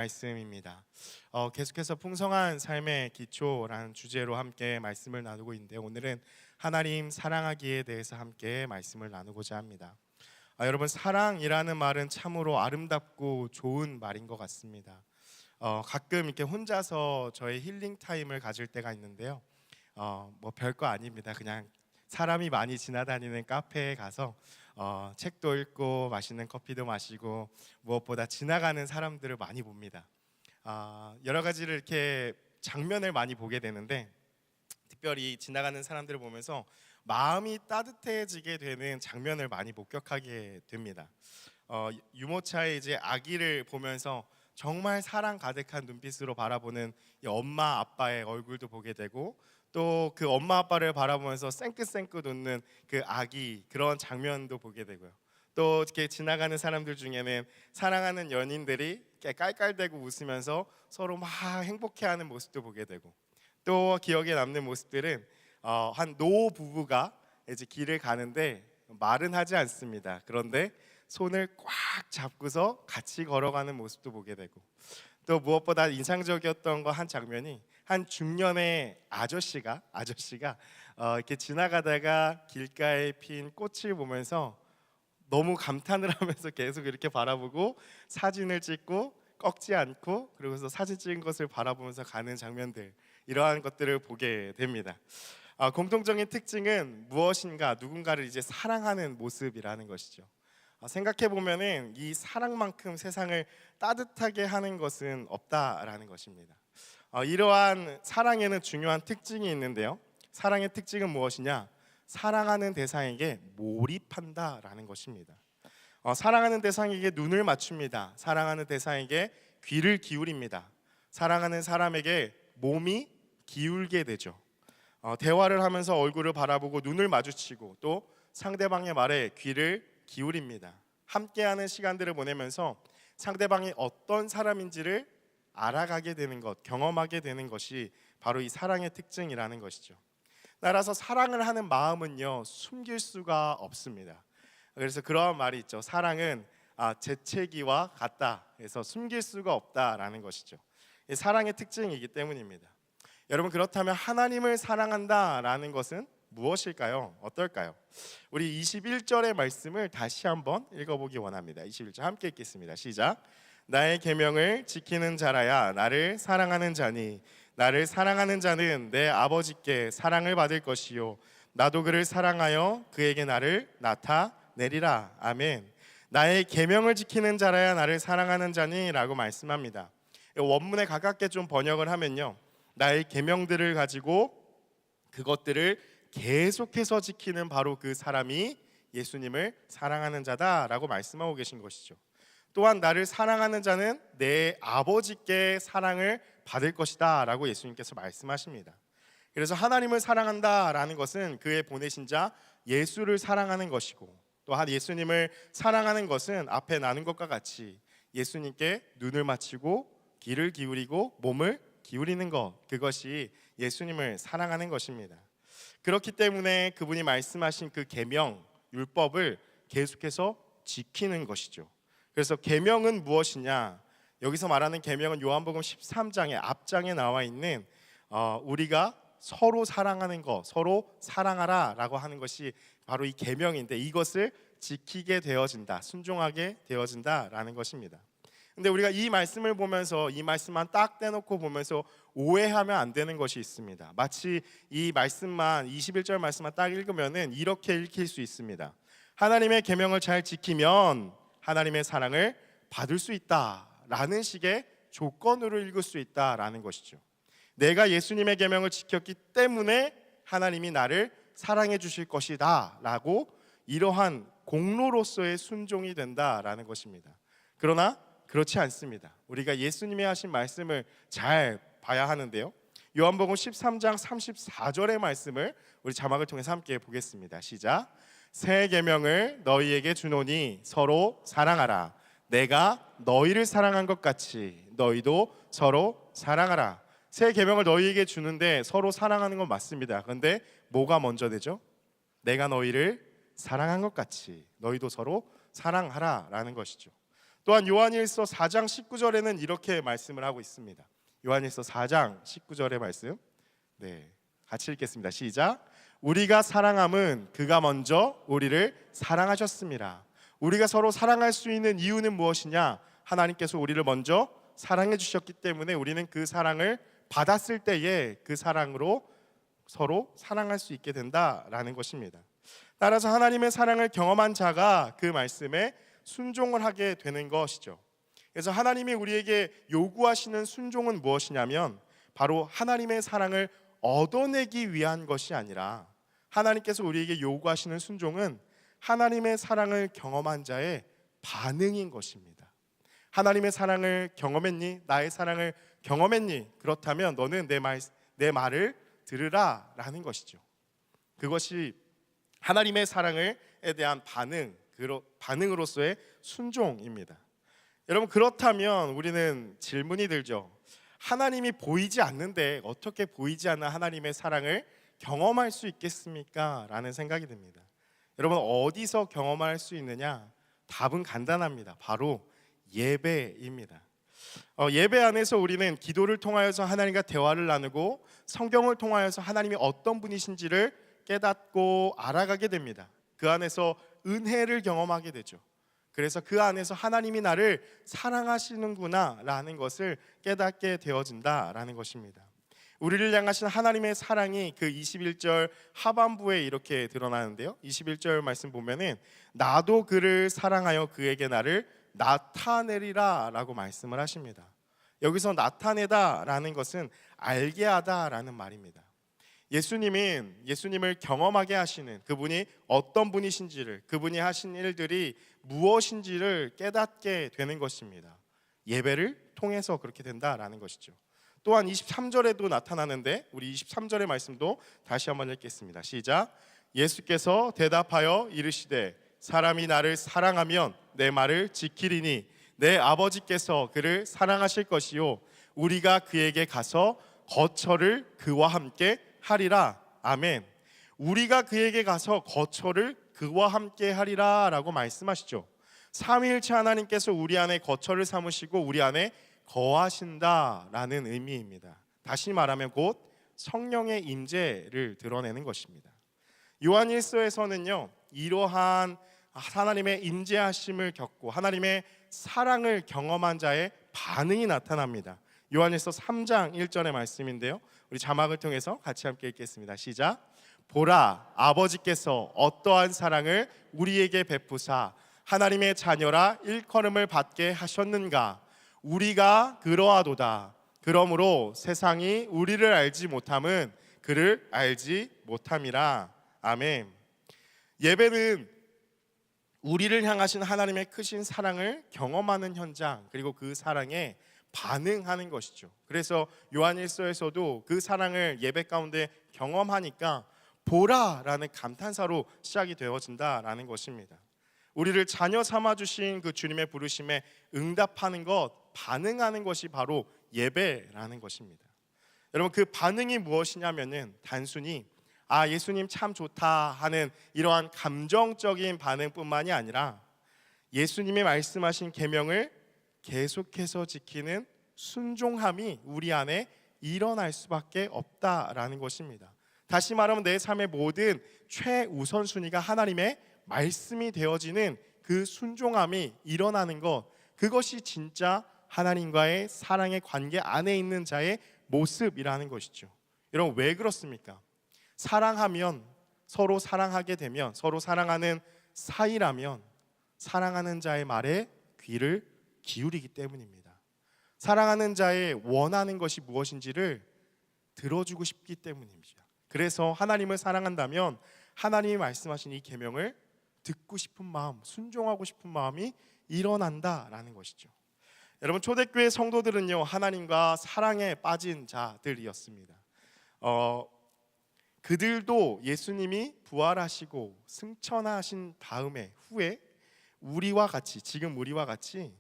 말씀입니다. 계속해서 풍성한 삶의 기초라는 주제로 함께 말씀을 나누고 있는데, 오늘은 하나님 사랑하기에 대해서 함께 말씀을 나누고자 합니다. 여러분, 사랑이라는 말은 참으로 아름답고 좋은 말인 것 같습니다. 가끔 이렇게 혼자서 저의 힐링 타임을 가질 때가 있는데요. 뭐 별거 아닙니다. 그냥 사람이 많이 지나다니는 카페에 가서 책도 읽고 맛있는 커피도 마시고, 무엇보다 지나가는 사람들을 많이 봅니다. 여러 가지를 이렇게 장면을 많이 보게 되는데, 특별히 지나가는 사람들을 보면서 마음이 따뜻해지게 되는 장면을 많이 목격하게 됩니다. 유모차의 이제 아기를 보면서 정말 사랑 가득한 눈빛으로 바라보는 이 엄마 아빠의 얼굴도 보게 되고, 또 그 엄마 아빠를 바라보면서 쌩긋쌩긋 웃는 그 아기, 그런 장면도 보게 되고요. 또 이렇게 지나가는 사람들 중에는 사랑하는 연인들이 이렇게 깔깔대고 웃으면서 서로 막 행복해하는 모습도 보게 되고, 또 기억에 남는 모습들은 한 노 부부가 이제 길을 가는데 말은 하지 않습니다. 그런데 손을 꽉 잡고서 같이 걸어가는 모습도 보게 되고, 또 무엇보다 인상적이었던 거 한 장면이, 한 중년의 아저씨가 이렇게 지나가다가 길가에 핀 꽃을 보면서 너무 감탄을 하면서 계속 이렇게 바라보고 사진을 찍고 꺾지 않고, 그러고서 사진 찍은 것을 바라보면서 가는 장면들, 이러한 것들을 보게 됩니다. 공통적인 특징은 무엇인가, 누군가를 이제 사랑하는 모습이라는 것이죠. 생각해 보면은 이 사랑만큼 세상을 따뜻하게 하는 것은 없다라는 것입니다. 이러한 사랑에는 중요한 특징이 있는데요. 사랑의 특징은 무엇이냐? 사랑하는 대상에게 몰입한다라는 것입니다. 사랑하는 대상에게 눈을 맞춥니다. 사랑하는 대상에게 귀를 기울입니다. 사랑하는 사람에게 몸이 기울게 되죠. 대화를 하면서 얼굴을 바라보고 눈을 마주치고, 또 상대방의 말에 귀를 기울입니다. 함께하는 시간들을 보내면서 상대방이 어떤 사람인지를 알아가게 되는 것, 경험하게 되는 것이 바로 이 사랑의 특징이라는 것이죠. 따라서 사랑을 하는 마음은요, 숨길 수가 없습니다. 그래서 그러한 말이 있죠. 사랑은 재채기와 같다. 그래서 숨길 수가 없다라는 것이죠. 사랑의 특징이기 때문입니다. 여러분, 그렇다면 하나님을 사랑한다라는 것은 무엇일까요? 어떨까요? 우리 21절의 말씀을 다시 한번 읽어보기 원합니다. 21절 함께 읽겠습니다. 시작. 나의 계명을 지키는 자라야 나를 사랑하는 자니, 나를 사랑하는 자는 내 아버지께 사랑을 받을 것이요, 나도 그를 사랑하여 그에게 나를 나타내리라. 아멘. 나의 계명을 지키는 자라야 나를 사랑하는 자니 라고 말씀합니다. 원문에 가깝게 좀 번역을 하면요, 나의 계명들을 가지고 그것들을 계속해서 지키는 바로 그 사람이 예수님을 사랑하는 자다라고 말씀하고 계신 것이죠. 또한 나를 사랑하는 자는 내 아버지께 사랑을 받을 것이다 라고 예수님께서 말씀하십니다. 그래서 하나님을 사랑한다라는 것은 그의 보내신 자 예수를 사랑하는 것이고, 또한 예수님을 사랑하는 것은 앞에 나눈 것과 같이 예수님께 눈을 맞추고 귀를 기울이고 몸을 기울이는 것, 그것이 예수님을 사랑하는 것입니다. 그렇기 때문에 그분이 말씀하신 그 계명, 율법을 계속해서 지키는 것이죠. 그래서 계명은 무엇이냐? 여기서 말하는 계명은 요한복음 13장의 앞장에 나와 있는 우리가 서로 사랑하는 것, 서로 사랑하라 라고 하는 것이 바로 이 계명인데, 이것을 지키게 되어진다, 순종하게 되어진다라는 것입니다. 근데 우리가 이 말씀을 보면서, 이 말씀만 딱 떼놓고 보면서 오해하면 안 되는 것이 있습니다. 마치 이 말씀만, 21절 말씀만 딱 읽으면은 이렇게 읽힐 수 있습니다. 하나님의 계명을 잘 지키면 하나님의 사랑을 받을 수 있다라는 식의 조건으로 읽을 수 있다라는 것이죠. 내가 예수님의 계명을 지켰기 때문에 하나님이 나를 사랑해 주실 것이다 라고, 이러한 공로로서의 순종이 된다라는 것입니다. 그러나 그렇지 않습니다. 우리가 예수님이 하신 말씀을 잘 봐야 하는데요, 요한복음 13장 34절의 말씀을 우리 자막을 통해서 함께 보겠습니다. 시작. 새 계명을 너희에게 주노니 서로 사랑하라. 내가 너희를 사랑한 것 같이 너희도 서로 사랑하라. 새 계명을 너희에게 주는데 서로 사랑하는 건 맞습니다. 그런데 뭐가 먼저 되죠? 내가 너희를 사랑한 것 같이 너희도 서로 사랑하라 라는 것이죠. 또한 요한일서 4장 19절에는 이렇게 말씀을 하고 있습니다. 요한일서 4장 19절의 말씀, 같이 읽겠습니다. 시작. 우리가 사랑함은 그가 먼저 우리를 사랑하셨습니다. 우리가 서로 사랑할 수 있는 이유는 무엇이냐? 하나님께서 우리를 먼저 사랑해 주셨기 때문에 우리는 그 사랑을 받았을 때에 그 사랑으로 서로 사랑할 수 있게 된다라는 것입니다. 따라서 하나님의 사랑을 경험한 자가 그 말씀에 순종을 하게 되는 것이죠. 그래서 하나님이 우리에게 요구하시는 순종은 무엇이냐면 바로 하나님의 사랑을 얻어내기 위한 것이 아니라 하나님께서 우리에게 요구하시는 순종은 하나님의 사랑을 경험한 자의 반응인 것입니다. 하나님의 사랑을 경험했니? 나의 사랑을 경험했니? 그렇다면 너는 내 말을 들으라 라는 것이죠. 그것이 하나님의 사랑에 대한 반응으로서의 순종입니다. 여러분, 그렇다면 우리는 질문이 들죠. 하나님이 보이지 않는데 어떻게 보이지 않는 하나님의 사랑을 경험할 수 있겠습니까? 라는 생각이 듭니다. 여러분, 어디서 경험할 수 있느냐? 답은 간단합니다. 바로 예배입니다. 예배 안에서 우리는 기도를 통하여서 하나님과 대화를 나누고 성경을 통하여서 하나님이 어떤 분이신지를 깨닫고 알아가게 됩니다. 그 안에서 은혜를 경험하게 되죠. 그래서 그 안에서 하나님이 나를 사랑하시는구나 라는 것을 깨닫게 되어진다라는 것입니다. 우리를 향하신 하나님의 사랑이 그 21절 하반부에 이렇게 드러나는데요. 21절 말씀 보면은 나도 그를 사랑하여 그에게 나를 나타내리라 라고 말씀을 하십니다. 여기서 나타내다 라는 것은 알게 하다 라는 말입니다. 예수님을 경험하게 하시는 그분이 어떤 분이신지를, 그분이 하신 일들이 무엇인지를 깨닫게 되는 것입니다. 예배를 통해서 그렇게 된다라는 것이죠. 또한 23절에도 나타나는데 우리 23절의 말씀도 다시 한번 읽겠습니다. 시작. 예수께서 대답하여 이르시되 사람이 나를 사랑하면 내 말을 지키리니 내 아버지께서 그를 사랑하실 것이요 우리가 그에게 가서 거처를 그와 함께 하리라. 아멘. 우리가 그에게 가서 거처를 그와 함께 하리라 라고 말씀하시죠. 삼위일체 하나님께서 우리 안에 거처를 삼으시고 우리 안에 거하신다라는 의미입니다. 다시 말하면 곧 성령의 임재를 드러내는 것입니다. 요한일서에서는요, 이러한 하나님의 임재하심을 겪고 하나님의 사랑을 경험한 자의 반응이 나타납니다. 요한일서 3장 1절의 말씀인데요, 우리 자막을 통해서 같이 함께 읽겠습니다. 시작. 보라, 아버지께서 어떠한 사랑을 우리에게 베푸사 하나님의 자녀라 일컬음을 받게 하셨는가. 우리가 그러하도다. 그러므로 세상이 우리를 알지 못함은 그를 알지 못함이라. 아멘. 예배는 우리를 향하신 하나님의 크신 사랑을 경험하는 현장, 그리고 그 사랑에 반응하는 것이죠. 그래서 요한일서에서도 그 사랑을 예배 가운데 경험하니까 보라라는 감탄사로 시작이 되어진다라는 것입니다. 우리를 자녀 삼아 주신 그 주님의 부르심에 응답하는 것, 반응하는 것이 바로 예배라는 것입니다. 여러분, 그 반응이 무엇이냐면은 단순히 예수님 참 좋다 하는 이러한 감정적인 반응뿐만이 아니라 예수님이 말씀하신 계명을 계속해서 지키는 순종함이 우리 안에 일어날 수밖에 없다라는 것입니다. 다시 말하면 내 삶의 모든 최우선순위가 하나님의 말씀이 되어지는 그 순종함이 일어나는 것, 그것이 진짜 하나님과의 사랑의 관계 안에 있는 자의 모습이라는 것이죠. 여러분, 왜 그렇습니까? 사랑하면, 서로 사랑하게 되면, 서로 사랑하는 사이라면 사랑하는 자의 말에 귀를 기울이기 때문입니다. 사랑하는 자의 원하는 것이 무엇인지를 들어주고 싶기 때문입니다. 그래서 하나님을 사랑한다면 하나님이 말씀하신 이 계명을 듣고 싶은 마음, 순종하고 싶은 마음이 일어난다라는 것이죠. 여러분, 초대교회 성도들은요, 하나님과 사랑에 빠진 자들이었습니다. 그들도 예수님이 부활하시고 승천하신 후에 지금 우리와 같이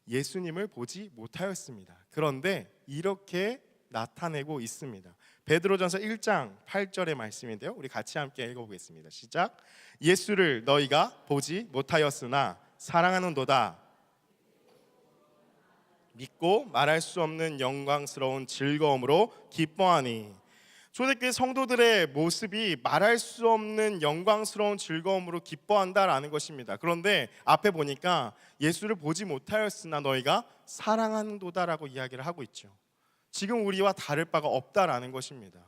예수님을 보지 못하였습니다. 그런데 이렇게 나타내고 있습니다. 베드로전서 1장 8절의 말씀인데요, 우리 같이 함께 읽어보겠습니다. 시작. 예수를 너희가 보지 못하였으나 사랑하는도다. 믿고 말할 수 없는 영광스러운 즐거움으로 기뻐하니. 초대교회 성도들의 모습이 말할 수 없는 영광스러운 즐거움으로 기뻐한다라는 것입니다. 그런데 앞에 보니까 예수를 보지 못하였으나 너희가 사랑한도다라고 이야기를 하고 있죠. 지금 우리와 다를 바가 없다라는 것입니다.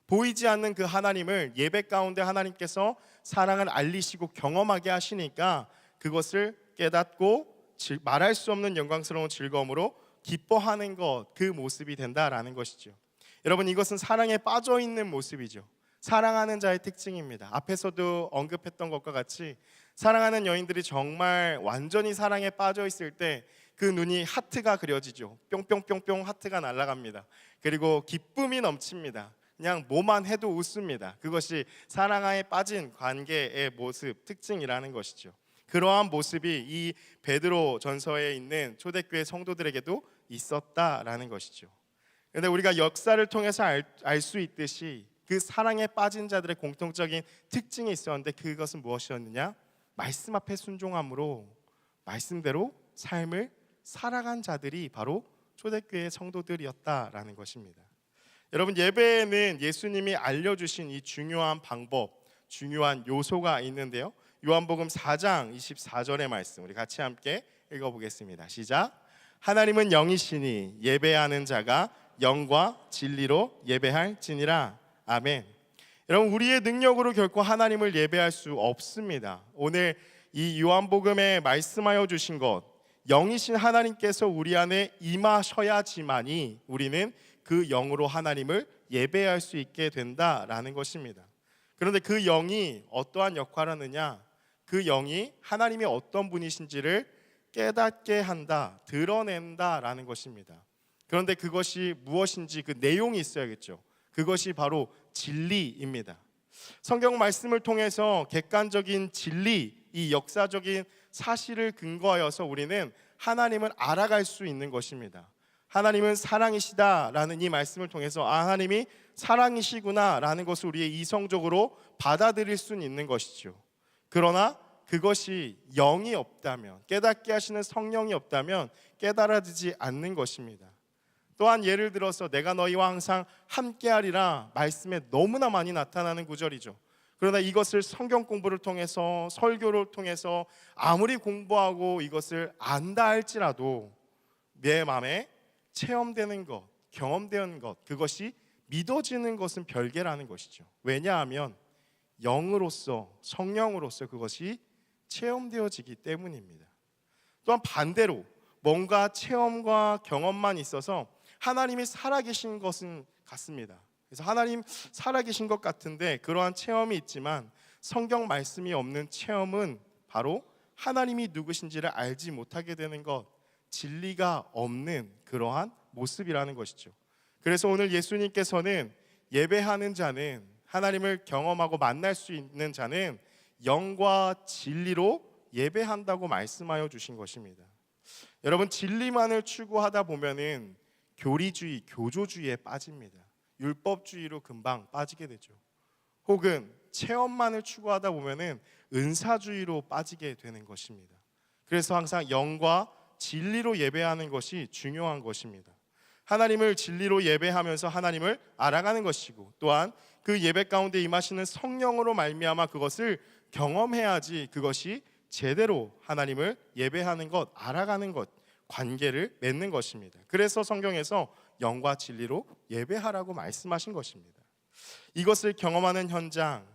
보이지 않는 그 하나님을 예배 가운데 하나님께서 사랑을 알리시고 경험하게 하시니까 그것을 깨닫고 말할 수 없는 영광스러운 즐거움으로 기뻐하는 것, 그 모습이 된다라는 것이죠. 여러분, 이것은 사랑에 빠져 있는 모습이죠. 사랑하는 자의 특징입니다. 앞에서도 언급했던 것과 같이 사랑하는 여인들이 정말 완전히 사랑에 빠져 있을 때 그 눈이 하트가 그려지죠. 뿅뿅뿅뿅 하트가 날아갑니다. 그리고 기쁨이 넘칩니다. 그냥 뭐만 해도 웃습니다. 그것이 사랑에 빠진 관계의 모습, 특징이라는 것이죠. 그러한 모습이 이 베드로 전서에 있는 초대교회 성도들에게도 있었다라는 것이죠. 그런데 우리가 역사를 통해서 알 수 있듯이 그 사랑에 빠진 자들의 공통적인 특징이 있었는데 그것은 무엇이었느냐? 말씀 앞에 순종함으로 말씀대로 삶을 살아간 자들이 바로 초대교회 성도들이었다라는 것입니다. 여러분, 예배에는 예수님이 알려주신 이 중요한 방법, 중요한 요소가 있는데요. 요한복음 4장 24절의 말씀 우리 같이 함께 읽어보겠습니다. 시작. 하나님은 영이시니 예배하는 자가 영과 진리로 예배할지니라. 아멘. 여러분, 우리의 능력으로 결코 하나님을 예배할 수 없습니다. 오늘 이 요한복음에 말씀하여 주신 것, 영이신 하나님께서 우리 안에 임하셔야지만이 우리는 그 영으로 하나님을 예배할 수 있게 된다라는 것입니다. 그런데 그 영이 어떠한 역할을 하느냐? 그 영이 하나님이 어떤 분이신지를 깨닫게 한다, 드러낸다라는 것입니다. 그런데 그것이 무엇인지 그 내용이 있어야겠죠. 그것이 바로 진리입니다. 성경 말씀을 통해서 객관적인 진리, 이 역사적인 사실을 근거하여서 우리는 하나님을 알아갈 수 있는 것입니다. 하나님은 사랑이시다라는 이 말씀을 통해서 하나님이 사랑이시구나라는 것을 우리의 이성적으로 받아들일 수는 있는 것이죠. 그러나 그것이 영이 없다면, 깨닫게 하시는 성령이 없다면 깨달아지지 않는 것입니다. 또한 예를 들어서 내가 너희와 항상 함께하리라 말씀에 너무나 많이 나타나는 구절이죠. 그러나 이것을 성경 공부를 통해서, 설교를 통해서 아무리 공부하고 이것을 안다 할지라도 내 마음에 체험되는 것, 경험되는 것, 그것이 믿어지는 것은 별개라는 것이죠. 왜냐하면 영으로서, 성령으로서 그것이 체험되어지기 때문입니다. 또한 반대로 뭔가 체험과 경험만 있어서 하나님이 살아계신 것은 같습니다. 그래서 하나님 살아계신 것 같은데 그러한 체험이 있지만 성경 말씀이 없는 체험은 바로 하나님이 누구신지를 알지 못하게 되는 것, 진리가 없는 그러한 모습이라는 것이죠. 그래서 오늘 예수님께서는 예배하는 자는, 하나님을 경험하고 만날 수 있는 자는 영과 진리로 예배한다고 말씀하여 주신 것입니다. 여러분, 진리만을 추구하다 보면은 교리주의, 교조주의에 빠집니다. 율법주의로 금방 빠지게 되죠. 혹은 체험만을 추구하다 보면은 은사주의로 빠지게 되는 것입니다. 그래서 항상 영과 진리로 예배하는 것이 중요한 것입니다. 하나님을 진리로 예배하면서 하나님을 알아가는 것이고, 또한 그 예배 가운데 임하시는 성령으로 말미암아 그것을 경험해야지 그것이 제대로 하나님을 예배하는 것, 알아가는 것, 관계를 맺는 것입니다. 그래서 성경에서 영과 진리로 예배하라고 말씀하신 것입니다. 이것을 경험하는 현장,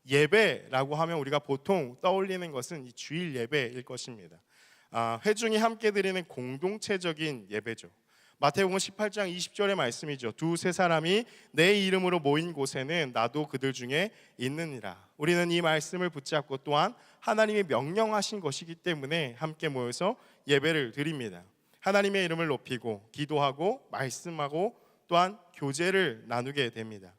예배라고 하면 우리가 보통 떠올리는 것은 이 주일 예배일 것입니다. 회중이 함께 드리는 공동체적인 예배죠. 마태복음 18장 20절의 말씀이죠. 두세 사람이 내 이름으로 모인 곳에는 나도 그들 중에 있느니라. 우리는 이 말씀을 붙잡고 또한 하나님이 명령하신 것이기 때문에 함께 모여서 예배를 드립니다. 하나님의 이름을 높이고 기도하고 말씀하고 또한 교제를 나누게 됩니다.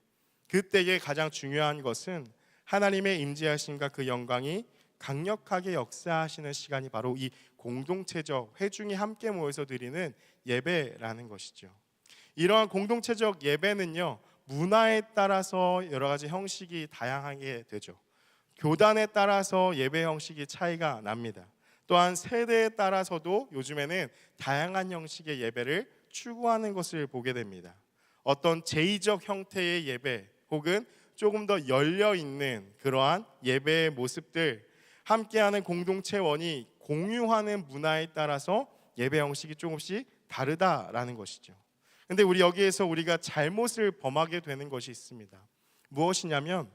그때에 가장 중요한 것은 하나님의 임재하심과 그 영광이 강력하게 역사하시는 시간이 바로 이 공동체적 회중이 함께 모여서 드리는 예배라는 것이죠. 이러한 공동체적 예배는요, 문화에 따라서 여러 가지 형식이 다양하게 되죠. 교단에 따라서 예배 형식이 차이가 납니다. 또한 세대에 따라서도 요즘에는 다양한 형식의 예배를 추구하는 것을 보게 됩니다. 어떤 제의적 형태의 예배 혹은 조금 더 열려 있는 그러한 예배의 모습들, 함께하는 공동체원이 공유하는 문화에 따라서 예배 형식이 조금씩 다르다라는 것이죠. 근데 우리 여기에서 우리가 잘못을 범하게 되는 것이 있습니다. 무엇이냐면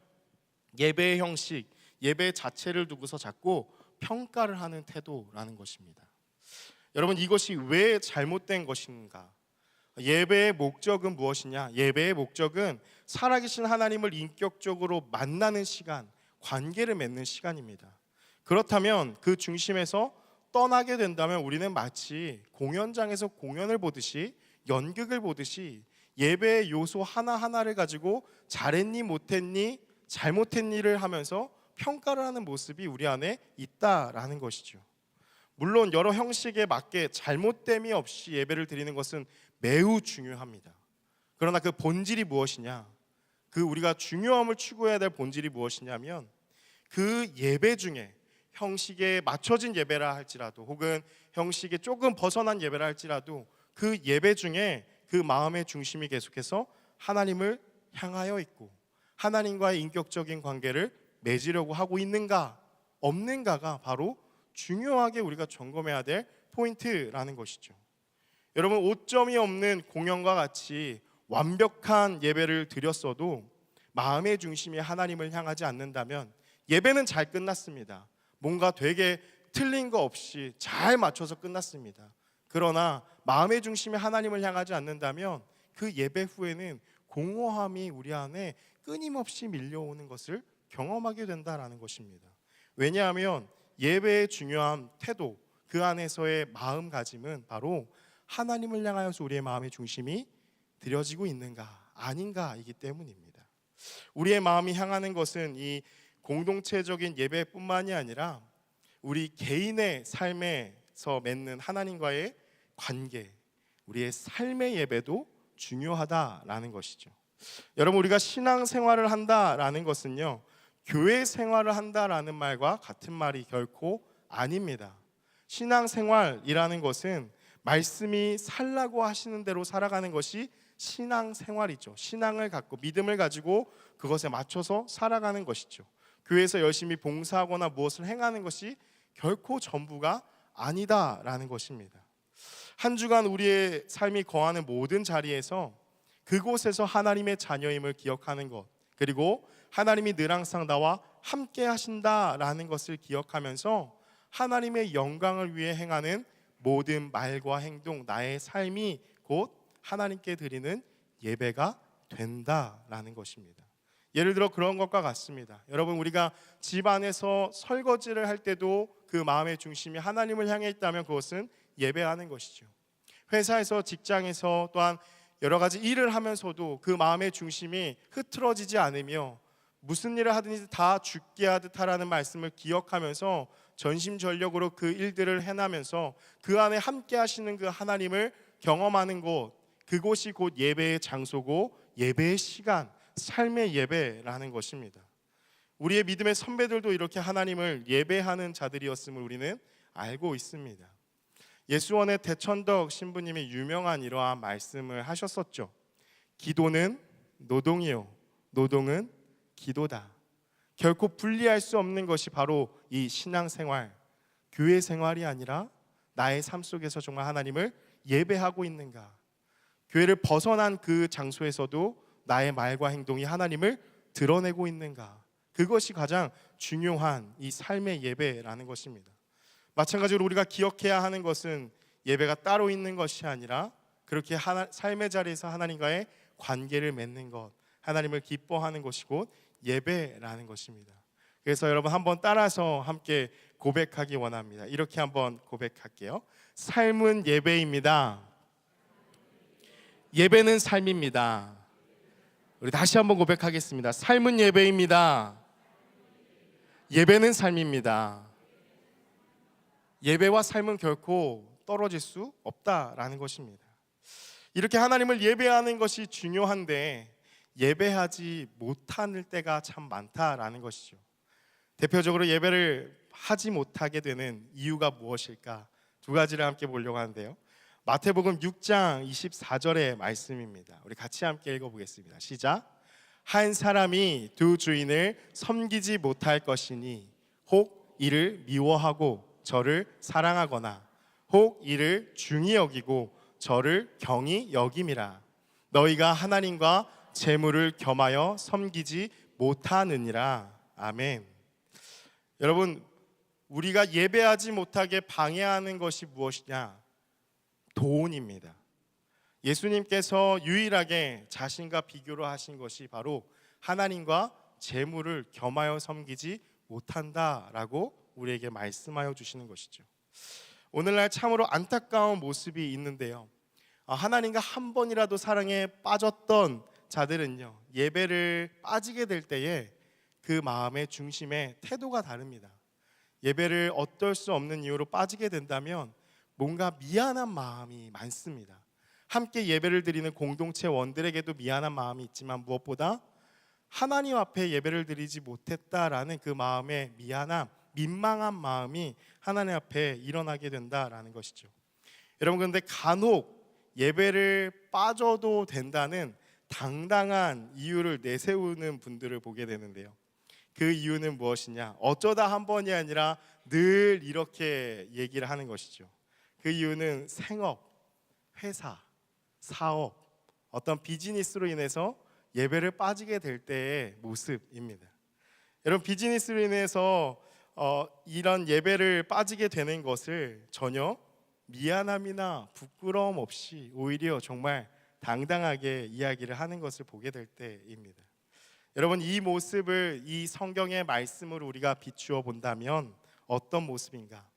예배의 형식, 예배 자체를 두고서 자꾸 평가를 하는 태도라는 것입니다. 여러분, 이것이 왜 잘못된 것인가? 예배의 목적은 무엇이냐? 예배의 목적은 살아계신 하나님을 인격적으로 만나는 시간, 관계를 맺는 시간입니다. 그렇다면 그 중심에서 떠나게 된다면 우리는 마치 공연장에서 공연을 보듯이, 연극을 보듯이 예배의 요소 하나하나를 가지고 잘했니 못했니 잘못했니를 하면서 평가를 하는 모습이 우리 안에 있다라는 것이죠. 물론 여러 형식에 맞게 잘못됨이 없이 예배를 드리는 것은 매우 중요합니다. 그러나 그 본질이 무엇이냐? 그 우리가 중요함을 추구해야 될 본질이 무엇이냐면 그 예배 중에 형식에 맞춰진 예배라 할지라도 혹은 형식에 조금 벗어난 예배라 할지라도 그 예배 중에 그 마음의 중심이 계속해서 하나님을 향하여 있고 하나님과의 인격적인 관계를 맺으려고 하고 있는가 없는가가 바로 중요하게 우리가 점검해야 될 포인트라는 것이죠. 여러분, 오점이 없는 공연과 같이 완벽한 예배를 드렸어도 마음의 중심이 하나님을 향하지 않는다면 예배는 잘 끝났습니다. 뭔가 되게 틀린 거 없이 잘 맞춰서 끝났습니다. 그러나 마음의 중심이 하나님을 향하지 않는다면 그 예배 후에는 공허함이 우리 안에 끊임없이 밀려오는 것을 경험하게 된다라는 것입니다. 왜냐하면 예배의 중요한 태도, 그 안에서의 마음가짐은 바로 하나님을 향하여서 우리의 마음의 중심이 드려지고 있는가 아닌가이기 때문입니다. 우리의 마음이 향하는 것은 이 공동체적인 예배뿐만이 아니라 우리 개인의 삶에서 맺는 하나님과의 관계, 우리의 삶의 예배도 중요하다라는 것이죠. 여러분, 우리가 신앙생활을 한다라는 것은요, 교회 생활을 한다라는 말과 같은 말이 결코 아닙니다. 신앙생활이라는 것은 말씀이 살라고 하시는 대로 살아가는 것이 신앙생활이죠. 신앙을 갖고 믿음을 가지고 그것에 맞춰서 살아가는 것이죠. 교회에서 열심히 봉사하거나 무엇을 행하는 것이 결코 전부가 아니다라는 것입니다. 한 주간 우리의 삶이 거하는 모든 자리에서 그곳에서 하나님의 자녀임을 기억하는 것, 그리고 하나님이 늘 항상 나와 함께 하신다라는 것을 기억하면서 하나님의 영광을 위해 행하는 모든 말과 행동, 나의 삶이 곧 하나님께 드리는 예배가 된다라는 것입니다. 예를 들어 그런 것과 같습니다. 여러분, 우리가 집 안에서 설거지를 할 때도 그 마음의 중심이 하나님을 향해 있다면 그것은 예배하는 것이죠. 회사에서, 직장에서, 또한 여러 가지 일을 하면서도 그 마음의 중심이 흐트러지지 않으며 무슨 일을 하든지 다 죽게 하듯 하라는 말씀을 기억하면서 전심전력으로 그 일들을 해나면서 그 안에 함께 하시는 그 하나님을 경험하는 곳, 그곳이 곧 예배의 장소고 예배의 시간, 삶의 예배라는 것입니다. 우리의 믿음의 선배들도 이렇게 하나님을 예배하는 자들이었음을 우리는 알고 있습니다. 예수원의 대천덕 신부님이 유명한 이러한 말씀을 하셨었죠. 기도는 노동이요, 노동은 기도다. 결코 분리할 수 없는 것이 바로 이 신앙생활, 교회 생활이 아니라 나의 삶 속에서 정말 하나님을 예배하고 있는가, 교회를 벗어난 그 장소에서도 나의 말과 행동이 하나님을 드러내고 있는가, 그것이 가장 중요한 이 삶의 예배라는 것입니다. 마찬가지로 우리가 기억해야 하는 것은 예배가 따로 있는 것이 아니라 그렇게 삶의 자리에서 하나님과의 관계를 맺는 것, 하나님을 기뻐하는 것이 곧 예배라는 것입니다. 그래서 여러분, 한번 따라서 함께 고백하기 원합니다. 이렇게 한번 고백할게요. 삶은 예배입니다. 예배는 삶입니다. 우리 다시 한번 고백하겠습니다. 삶은 예배입니다. 예배는 삶입니다. 예배와 삶은 결코 떨어질 수 없다라는 것입니다. 이렇게 하나님을 예배하는 것이 중요한데 예배하지 못할 때가 참 많다라는 것이죠. 대표적으로 예배를 하지 못하게 되는 이유가 무엇일까? 두 가지를 함께 보려고 하는데요. 마태복음 6장 24절의 말씀입니다. 우리 같이 함께 읽어보겠습니다. 시작. 한 사람이 두 주인을 섬기지 못할 것이니 혹 이를 미워하고 저를 사랑하거나 혹 이를 중히 여기고 저를 경히 여김이라. 너희가 하나님과 재물을 겸하여 섬기지 못하느니라. 아멘. 여러분, 우리가 예배하지 못하게 방해하는 것이 무엇이냐? 돈입니다. 예수님께서 유일하게 자신과 비교를 하신 것이 바로 하나님과 재물을 겸하여 섬기지 못한다라고 우리에게 말씀하여 주시는 것이죠. 오늘날 참으로 안타까운 모습이 있는데요. 하나님과 한 번이라도 사랑에 빠졌던 자들은요, 예배를 빠지게 될 때에 그 마음의 중심에 태도가 다릅니다. 예배를 어쩔 수 없는 이유로 빠지게 된다면 뭔가 미안한 마음이 많습니다. 함께 예배를 드리는 공동체 원들에게도 미안한 마음이 있지만 무엇보다 하나님 앞에 예배를 드리지 못했다라는 그 마음의 미안함, 민망한 마음이 하나님 앞에 일어나게 된다라는 것이죠. 여러분, 그런데 간혹 예배를 빠져도 된다는 당당한 이유를 내세우는 분들을 보게 되는데요. 그 이유는 무엇이냐? 어쩌다 한 번이 아니라 늘 이렇게 얘기를 하는 것이죠. 그 이유는 생업, 회사, 사업, 어떤 비즈니스로 인해서 예배를 빠지게 될 때의 모습입니다. 여러분, 비즈니스로 인해서 이런 예배를 빠지게 되는 것을 전혀 미안함이나 부끄러움 없이 오히려 정말 당당하게 이야기를 하는 것을 보게 될 때입니다. 여러분, 이 모습을 이 성경의 말씀으로 우리가 비추어 본다면 어떤 모습인가?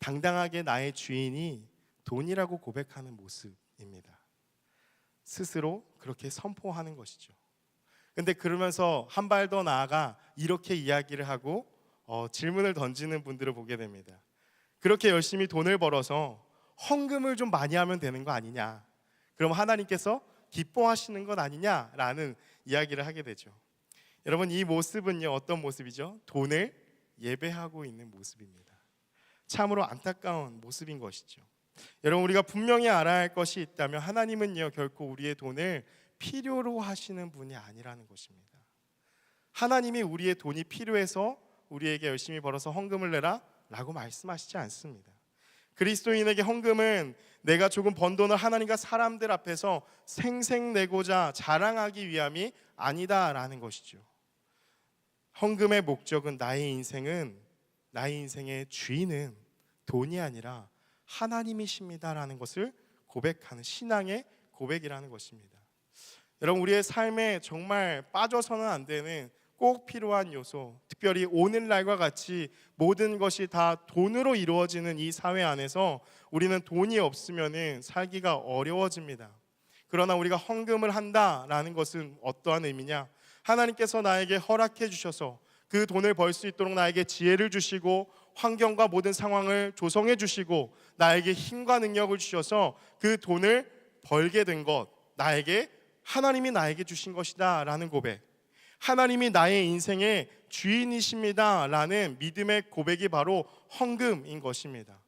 당당하게 나의 주인이 돈이라고 고백하는 모습입니다. 스스로 그렇게 선포하는 것이죠. 근데 그러면서 한 발 더 나아가 이렇게 이야기를 하고 질문을 던지는 분들을 보게 됩니다. 그렇게 열심히 돈을 벌어서 헌금을 좀 많이 하면 되는 거 아니냐? 그럼 하나님께서 기뻐하시는 것 아니냐라는 이야기를 하게 되죠. 여러분, 이 모습은요, 어떤 모습이죠? 돈을 예배하고 있는 모습입니다. 참으로 안타까운 모습인 것이죠. 여러분, 우리가 분명히 알아야 할 것이 있다면 하나님은요, 결코 우리의 돈을 필요로 하시는 분이 아니라는 것입니다. 하나님이 우리의 돈이 필요해서 우리에게 열심히 벌어서 헌금을 내라 라고 말씀하시지 않습니다. 그리스도인에게 헌금은 내가 조금 번 돈을 하나님과 사람들 앞에서 생색내고자 자랑하기 위함이 아니다라는 것이죠. 헌금의 목적은 나의 인생의 주인은 돈이 아니라 하나님이십니다라는 것을 고백하는 신앙의 고백이라는 것입니다. 여러분, 우리의 삶에 정말 빠져서는 안 되는 꼭 필요한 요소, 특별히 오늘날과 같이 모든 것이 다 돈으로 이루어지는 이 사회 안에서 우리는 돈이 없으면 살기가 어려워집니다. 그러나 우리가 헌금을 한다라는 것은 어떠한 의미냐? 하나님께서 나에게 허락해 주셔서 그 돈을 벌 수 있도록 나에게 지혜를 주시고 환경과 모든 상황을 조성해 주시고 나에게 힘과 능력을 주셔서 그 돈을 벌게 된 것, 하나님이 나에게 주신 것이다 라는 고백, 하나님이 나의 인생의 주인이십니다 라는 믿음의 고백이 바로 헌금인 것입니다.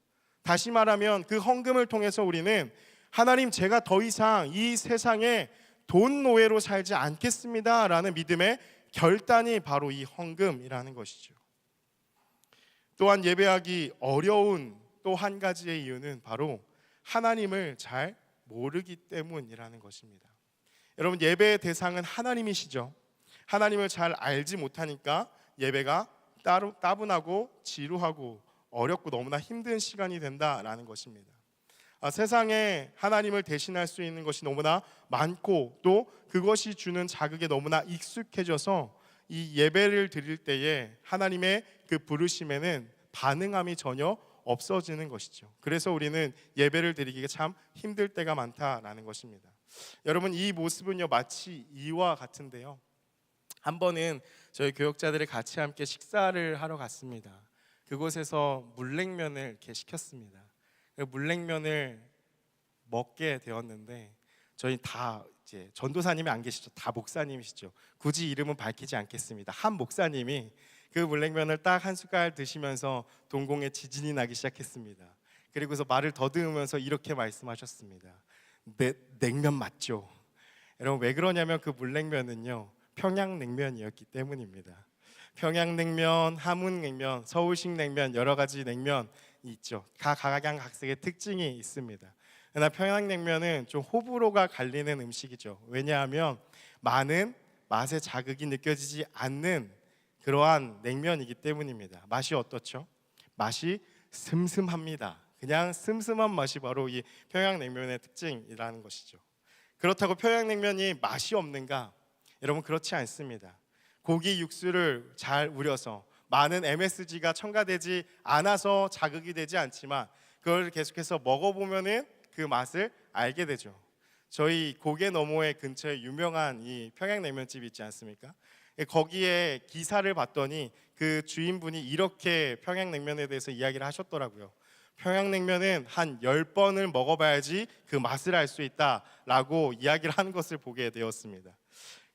다시 말하면 그 헌금을 통해서 우리는 하나님, 제가 더 이상 이 세상에 돈 노예로 살지 않겠습니다 라는 믿음의 결단이 바로 이 헌금이라는 것이죠. 또한 예배하기 어려운 또 한 가지의 이유는 바로 하나님을 잘 모르기 때문이라는 것입니다. 여러분, 예배의 대상은 하나님이시죠. 하나님을 잘 알지 못하니까 예배가 따분하고 지루하고 어렵고 너무나 힘든 시간이 된다라는 것입니다. 세상에 하나님을 대신할 수 있는 것이 너무나 많고 또 그것이 주는 자극에 너무나 익숙해져서 이 예배를 드릴 때에 하나님의 그 부르심에는 반응함이 전혀 없어지는 것이죠. 그래서 우리는 예배를 드리기가 참 힘들 때가 많다라는 것입니다. 여러분, 이 모습은요 마치 이와 같은데요. 한 번은 저희 교역자들이 같이 함께 식사를 하러 갔습니다. 그곳에서 물냉면을 이렇게 시켰습니다. 물냉면을 먹게 되었는데 저희 다 이제 전도사님이 안 계시죠. 다 목사님이시죠. 굳이 이름은 밝히지 않겠습니다. 한 목사님이 그 물냉면을 딱 한 숟갈 드시면서 동공에 지진이 나기 시작했습니다. 그리고서 말을 더듬으면서 이렇게 말씀하셨습니다. 냉면 맞죠? 여러분 왜 그러냐면 그 물냉면은요 평양냉면이었기 때문입니다. 평양냉면, 함흥냉면, 서울식 냉면 여러 가지 냉면이 있죠. 각양각색의 특징이 있습니다. 그러나 평양냉면은 좀 호불호가 갈리는 음식이죠. 왜냐하면 많은 맛의 자극이 느껴지지 않는 그러한 냉면이기 때문입니다. 맛이 어떻죠? 맛이 슴슴합니다. 그냥 슴슴한 맛이 바로 이 평양냉면의 특징이라는 것이죠. 그렇다고 평양냉면이 맛이 없는가? 여러분 그렇지 않습니다. 고기 육수를 잘 우려서 많은 MSG가 첨가되지 않아서 자극이 되지 않지만 그걸 계속해서 먹어보면은 그 맛을 알게 되죠. 저희 고개 너머에 근처에 유명한 이 평양냉면집이 있지 않습니까? 거기에 기사를 봤더니 그 주인분이 이렇게 평양냉면에 대해서 이야기를 하셨더라고요. 평양냉면은 한 10번을 먹어봐야지 그 맛을 알 수 있다라고 이야기를 하는 것을 보게 되었습니다.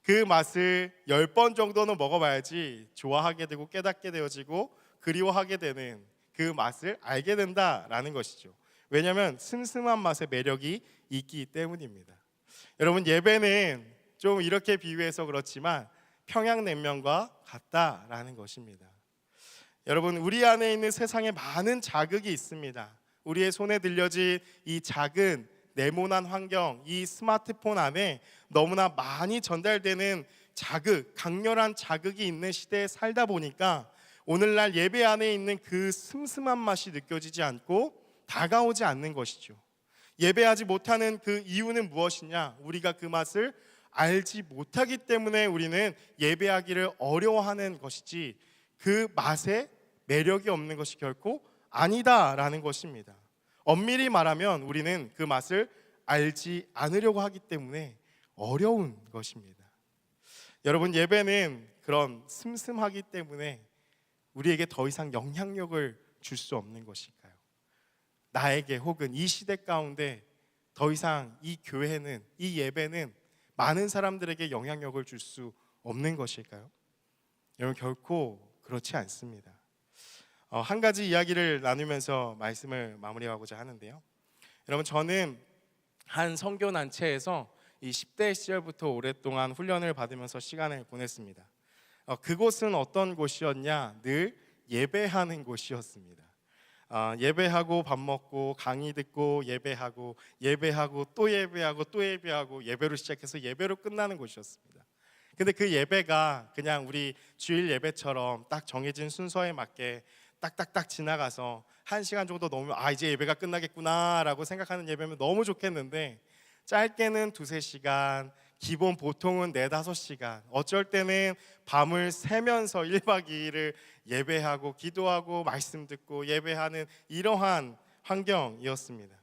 그 맛을 10번 정도는 먹어봐야지 좋아하게 되고 깨닫게 되어지고 그리워하게 되는 그 맛을 알게 된다라는 것이죠. 왜냐하면 슴슴한 맛의 매력이 있기 때문입니다. 여러분 예배는 좀 이렇게 비유해서 그렇지만 평양냉면과 같다라는 것입니다. 여러분 우리 안에 있는 세상에 많은 자극이 있습니다. 우리의 손에 들려진 이 작은 네모난 환경, 이 스마트폰 안에 너무나 많이 전달되는 자극, 강렬한 자극이 있는 시대에 살다 보니까 오늘날 예배 안에 있는 그 슴슴한 맛이 느껴지지 않고 다가오지 않는 것이죠. 예배하지 못하는 그 이유는 무엇이냐? 우리가 그 맛을 알지 못하기 때문에 우리는 예배하기를 어려워하는 것이지 그 맛에 매력이 없는 것이 결코 아니다라는 것입니다. 엄밀히 말하면 우리는 그 맛을 알지 않으려고 하기 때문에 어려운 것입니다. 여러분 예배는 그런 슴슴하기 때문에 우리에게 더 이상 영향력을 줄 수 없는 것일까요? 나에게 혹은 이 시대 가운데 더 이상 이 교회는 이 예배는 많은 사람들에게 영향력을 줄 수 없는 것일까요? 여러분 결코 그렇지 않습니다. 한 가지 이야기를 나누면서 말씀을 마무리하고자 하는데요. 여러분 저는 한 선교단체에서 이 10대 시절부터 오랫동안 훈련을 받으면서 시간을 보냈습니다. 그곳은 어떤 곳이었냐? 늘 예배하는 곳이었습니다. 예배하고 밥 먹고 강의 듣고 예배하고 또 예배하고 또 예배하고 예배로 시작해서 예배로 끝나는 곳이었습니다. 근데 그 예배가 그냥 우리 주일 예배처럼 딱 정해진 순서에 맞게 딱딱딱 지나가서 1시간 정도 넘으면 이제 예배가 끝나겠구나라고 생각하는 예배면 너무 좋겠는데 짧게는 2-3시간, 기본 보통은 4-5시간, 어쩔 때는 밤을 새면서 1박 2일을 예배하고 기도하고 말씀 듣고 예배하는 이러한 환경이었습니다.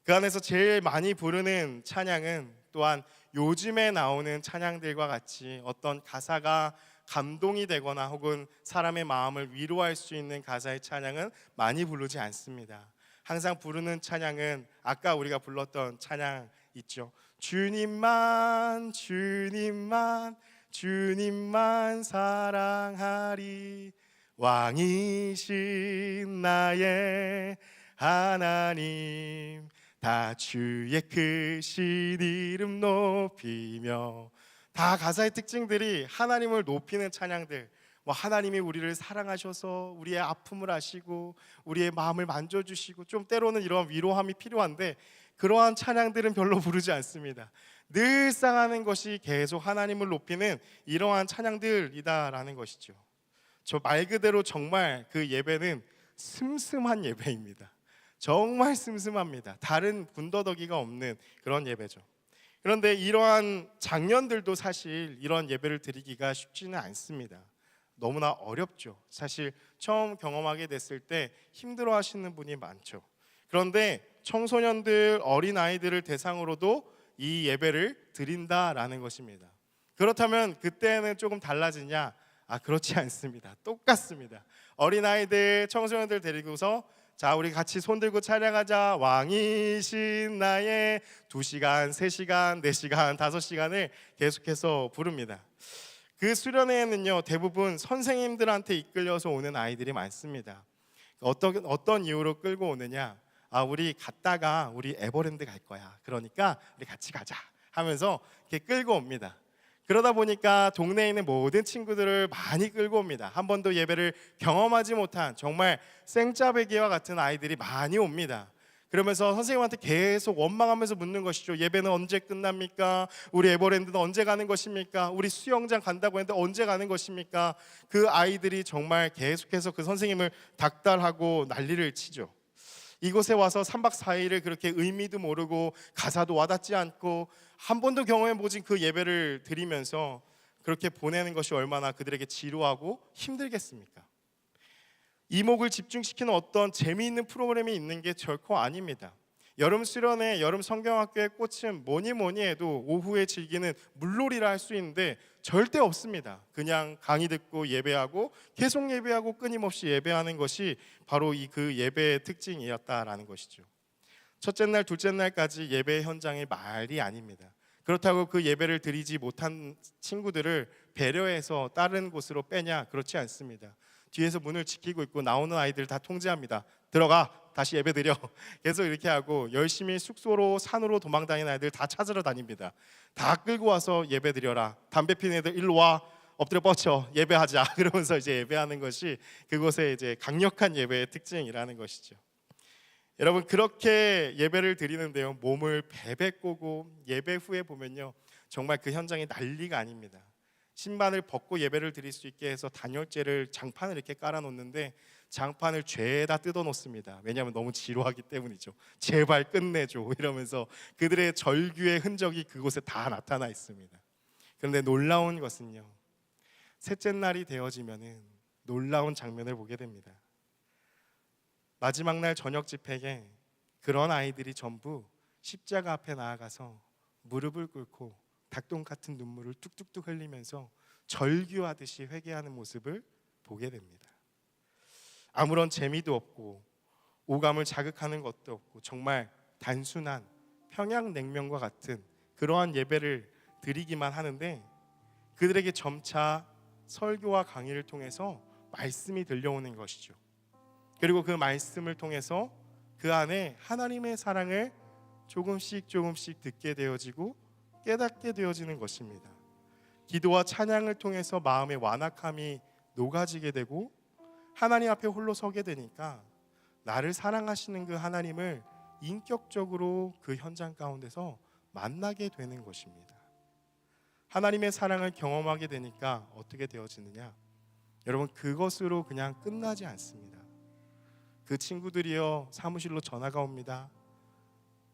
그 안에서 제일 많이 부르는 찬양은 또한 요즘에 나오는 찬양들과 같이 어떤 가사가 감동이 되거나 혹은 사람의 마음을 위로할 수 있는 가사의 찬양은 많이 부르지 않습니다. 항상 부르는 찬양은 아까 우리가 불렀던 찬양 있죠. 주님만 주님만 주님만 사랑하리 왕이신 나의 하나님 다 주의 크신 이름 높이며 다 가사의 특징들이 하나님을 높이는 찬양들, 하나님이 우리를 사랑하셔서 우리의 아픔을 아시고 우리의 마음을 만져주시고 좀 때로는 이런 위로함이 필요한데 그러한 찬양들은 별로 부르지 않습니다. 늘상 하는 것이 계속 하나님을 높이는 이러한 찬양들이다라는 것이죠. 저 말 그대로 정말 그 예배는 슴슴한 예배입니다. 정말 슴슴합니다. 다른 군더더기가 없는 그런 예배죠. 그런데 이러한 장년들도 사실 이런 예배를 드리기가 쉽지는 않습니다. 너무나 어렵죠. 사실 처음 경험하게 됐을 때 힘들어 하시는 분이 많죠. 그런데 청소년들, 어린아이들을 대상으로도 이 예배를 드린다라는 것입니다. 그렇다면 그때는 조금 달라지냐? 그렇지 않습니다. 똑같습니다. 어린아이들, 청소년들 데리고서 자 우리 같이 손 들고 찬양하자 왕이신 나의 2시간, 3시간, 4시간, 5시간을 계속해서 부릅니다. 그 수련회에는요 대부분 선생님들한테 이끌려서 오는 아이들이 많습니다. 어떤 이유로 끌고 오느냐? 우리 갔다가 우리 에버랜드 갈 거야. 그러니까 우리 같이 가자 하면서 이렇게 끌고 옵니다. 그러다 보니까 동네에 있는 모든 친구들을 많이 끌고 옵니다. 한 번도 예배를 경험하지 못한 정말 생짜배기와 같은 아이들이 많이 옵니다. 그러면서 선생님한테 계속 원망하면서 묻는 것이죠. 예배는 언제 끝납니까? 우리 에버랜드는 언제 가는 것입니까? 우리 수영장 간다고 했는데 언제 가는 것입니까? 그 아이들이 정말 계속해서 그 선생님을 닥달하고 난리를 치죠. 이곳에 와서 3박 4일을 그렇게 의미도 모르고 가사도 와닿지 않고 한 번도 경험해보진 그 예배를 드리면서 그렇게 보내는 것이 얼마나 그들에게 지루하고 힘들겠습니까? 이목을 집중시키는 어떤 재미있는 프로그램이 있는 게 결코 아닙니다. 여름 수련회, 여름 성경학교의 꽃은 뭐니 해도 오후에 즐기는 물놀이라 할 수 있는데 절대 없습니다. 그냥 강의 듣고 예배하고 계속 예배하고 끊임없이 예배하는 것이 바로 그 예배의 특징이었다라는 것이죠. 첫째 날, 둘째 날까지 예배 현장이 말이 아닙니다. 그렇다고 그 예배를 드리지 못한 친구들을 배려해서 다른 곳으로 빼냐? 그렇지 않습니다. 뒤에서 문을 지키고 있고 나오는 아이들 다 통제합니다. 들어가, 다시 예배 드려. 계속 이렇게 하고 열심히 숙소로 산으로 도망다니는 아이들 다 찾으러 다닙니다. 다 끌고 와서 예배 드려라. 담배 피는 애들 일로 와, 엎드려 뻗쳐 예배하자. 그러면서 이제 예배하는 것이 그곳의 이제 강력한 예배의 특징이라는 것이죠. 여러분, 그렇게 예배를 드리는데요, 몸을 베베 꼬고 예배 후에 보면요 정말 그 현장이 난리가 아닙니다. 신발을 벗고 예배를 드릴 수 있게 해서 단열재를 장판을 이렇게 깔아놓는데 장판을 죄다 뜯어놓습니다. 왜냐하면 너무 지루하기 때문이죠. 제발 끝내줘 이러면서 그들의 절규의 흔적이 그곳에 다 나타나 있습니다. 그런데 놀라운 것은요, 셋째 날이 되어지면은 놀라운 장면을 보게 됩니다. 마지막 날 저녁 집회에 그런 아이들이 전부 십자가 앞에 나아가서 무릎을 꿇고 닭똥 같은 눈물을 뚝뚝뚝 흘리면서 절규하듯이 회개하는 모습을 보게 됩니다. 아무런 재미도 없고 오감을 자극하는 것도 없고 정말 단순한 평양냉면과 같은 그러한 예배를 드리기만 하는데 그들에게 점차 설교와 강의를 통해서 말씀이 들려오는 것이죠. 그리고 그 말씀을 통해서 그 안에 하나님의 사랑을 조금씩 듣게 되어지고 깨닫게 되어지는 것입니다. 기도와 찬양을 통해서 마음의 완악함이 녹아지게 되고 하나님 앞에 홀로 서게 되니까 나를 사랑하시는 그 하나님을 인격적으로 그 현장 가운데서 만나게 되는 것입니다. 하나님의 사랑을 경험하게 되니까 어떻게 되어지느냐? 여러분, 그것으로 그냥 끝나지 않습니다. 그 친구들이요 사무실로 전화가 옵니다.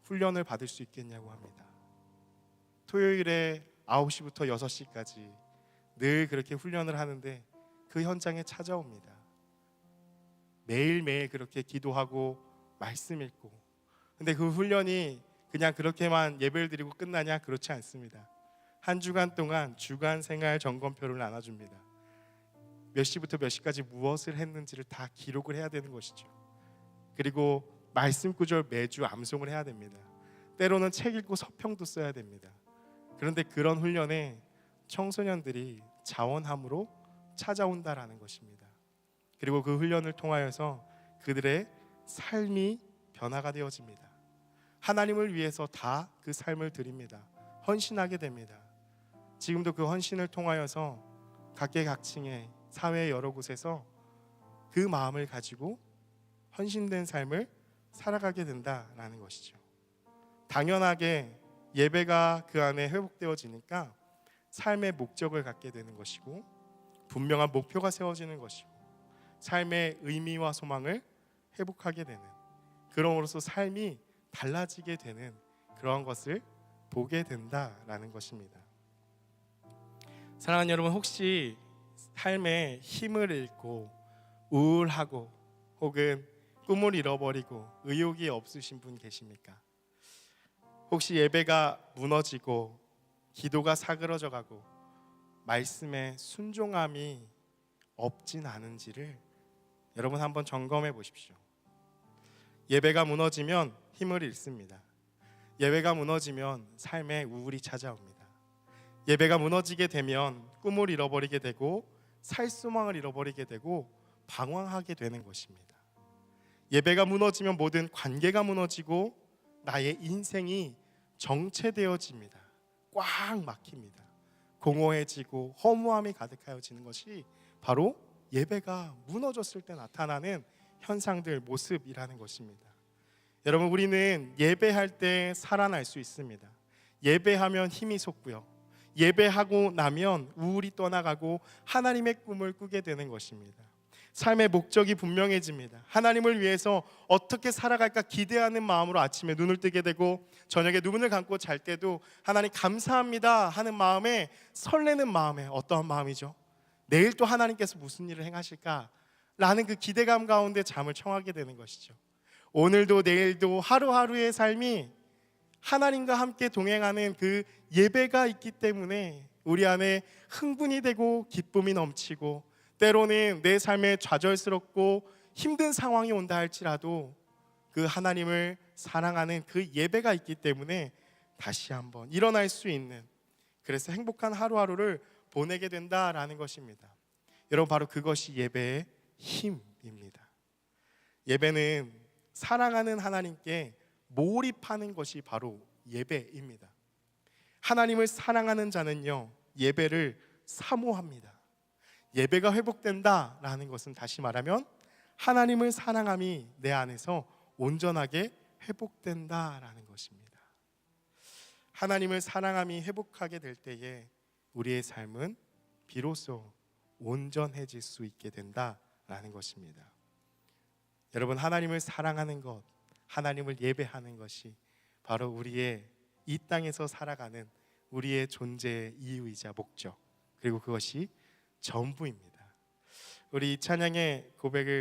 훈련을 받을 수 있겠냐고 합니다. 토요일에 9시부터 6시까지 늘 그렇게 훈련을 하는데 그 현장에 찾아옵니다. 매일매일 그렇게 기도하고 말씀 읽고. 근데 그 훈련이 그냥 그렇게만 예배를 드리고 끝나냐? 그렇지 않습니다. 한 주간 동안 주간 생활 점검표를 나눠줍니다. 몇 시부터 몇 시까지 무엇을 했는지를 다 기록을 해야 되는 것이죠. 그리고 말씀 구절 매주 암송을 해야 됩니다. 때로는 책 읽고 서평도 써야 됩니다. 그런데 그런 훈련에 청소년들이 자원함으로 찾아온다라는 것입니다. 그리고 그 훈련을 통하여서 그들의 삶이 변화가 되어집니다. 하나님을 위해서 다 그 삶을 드립니다. 헌신하게 됩니다. 지금도 그 헌신을 통하여서 각계각층의 사회 여러 곳에서 그 마음을 가지고 헌신된 삶을 살아가게 된다라는 것이죠. 당연하게 예배가 그 안에 회복되어지니까 삶의 목적을 갖게 되는 것이고 분명한 목표가 세워지는 것이고 삶의 의미와 소망을 회복하게 되는, 그럼으로써 삶이 달라지게 되는 그런 것을 보게 된다라는 것입니다. 사랑하는 여러분, 혹시 삶에 힘을 잃고 우울하고 혹은 꿈을 잃어버리고 의욕이 없으신 분 계십니까? 혹시 예배가 무너지고 기도가 사그러져 가고 말씀에 순종함이 없진 않은지를 여러분 한번 점검해 보십시오. 예배가 무너지면 힘을 잃습니다. 예배가 무너지면 삶에 우울이 찾아옵니다. 예배가 무너지게 되면 꿈을 잃어버리게 되고 살 소망을 잃어버리게 되고 방황하게 되는 것입니다. 예배가 무너지면 모든 관계가 무너지고 나의 인생이 정체되어집니다. 꽉 막힙니다. 공허해지고 허무함이 가득하여지는 것이 바로 예배가 무너졌을 때 나타나는 현상들, 모습이라는 것입니다. 여러분, 우리는 예배할 때 살아날 수 있습니다. 예배하면 힘이 솟고요, 예배하고 나면 우울이 떠나가고 하나님의 꿈을 꾸게 되는 것입니다. 삶의 목적이 분명해집니다. 하나님을 위해서 어떻게 살아갈까 기대하는 마음으로 아침에 눈을 뜨게 되고 저녁에 눈을 감고 잘 때도 하나님 감사합니다 하는 마음에, 설레는 마음에, 어떠한 마음이죠? 내일 또 하나님께서 무슨 일을 행하실까 라는 그 기대감 가운데 잠을 청하게 되는 것이죠. 오늘도 내일도 하루하루의 삶이 하나님과 함께 동행하는 그 예배가 있기 때문에 우리 안에 흥분이 되고 기쁨이 넘치고, 때로는 내 삶에 좌절스럽고 힘든 상황이 온다 할지라도 그 하나님을 사랑하는 그 예배가 있기 때문에 다시 한번 일어날 수 있는, 그래서 행복한 하루하루를 보내게 된다라는 것입니다. 여러분, 바로 그것이 예배의 힘입니다. 예배는 사랑하는 하나님께 몰입하는 것이 바로 예배입니다. 하나님을 사랑하는 자는요, 예배를 사모합니다. 예배가 회복된다라는 것은 다시 말하면 하나님을 사랑함이 내 안에서 온전하게 회복된다라는 것입니다. 하나님을 사랑함이 회복하게 될 때에 우리의 삶은 비로소 온전해질 수 있게 된다라는 것입니다. 여러분, 하나님을 사랑하는 것, 하나님을 예배하는 것이 바로 우리의 이 땅에서 살아가는 우리의 존재의 이유이자 목적, 그리고 그것이 전부입니다. 우리 찬양의 고백을